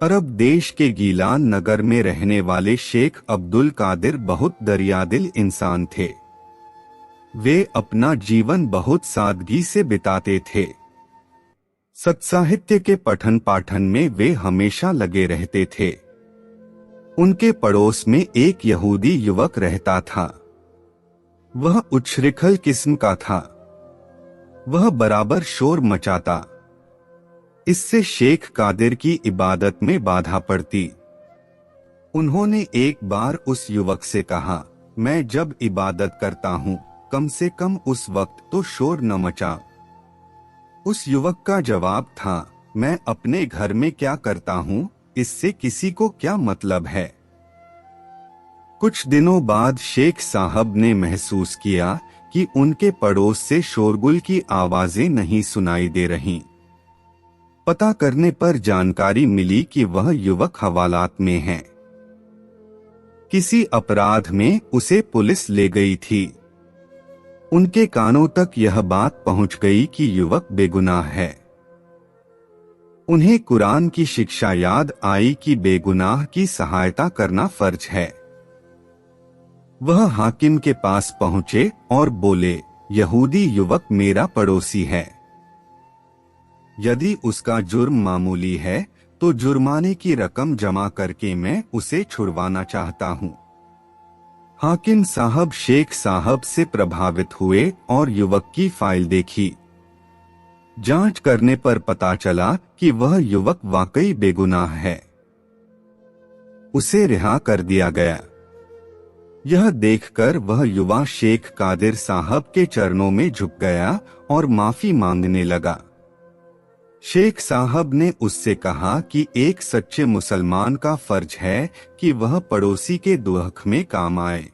अरब देश के गीलान नगर में रहने वाले शेख अब्दुल कादिर बहुत दरियादिल इंसान थे। वे अपना जीवन बहुत सादगी से बिताते थे। सत्साहित्य के पठन पाठन में वे हमेशा लगे रहते थे। उनके पड़ोस में एक यहूदी युवक रहता था। वह उच्छृंखल किस्म का था। वह बराबर शोर मचाता। इससे शेख कादिर की इबादत में बाधा पड़ती। उन्होंने एक बार उस युवक से कहा, मैं जब इबादत करता हूँ कम से कम उस वक्त तो शोर न मचा। उस युवक का जवाब था, मैं अपने घर में क्या करता हूँ इससे किसी को क्या मतलब है। कुछ दिनों बाद शेख साहब ने महसूस किया कि उनके पड़ोस से शोरगुल की आवाजें नहीं सुनाई दे रहीं। पता करने पर जानकारी मिली कि वह युवक हवालात में है। किसी अपराध में उसे पुलिस ले गई थी। उनके कानों तक यह बात पहुंच गई कि युवक बेगुनाह है। उन्हें कुरान की शिक्षा याद आई कि बेगुनाह की सहायता करना फर्ज है। वह हाकिम के पास पहुंचे और बोले, यहूदी युवक मेरा पड़ोसी है। यदि उसका जुर्म मामूली है तो जुर्माने की रकम जमा करके मैं उसे छुड़वाना चाहता हूँ। हाकिम साहब शेख साहब से प्रभावित हुए और युवक की फाइल देखी। जांच करने पर पता चला कि वह युवक वाकई बेगुनाह है। उसे रिहा कर दिया गया। यह देखकर वह युवा शेख कादिर साहब के चरणों में झुक गया और माफी मांगने लगा। शेख साहब ने उससे कहा कि एक सच्चे मुसलमान का फर्ज है कि वह पड़ोसी के दुख में काम आए।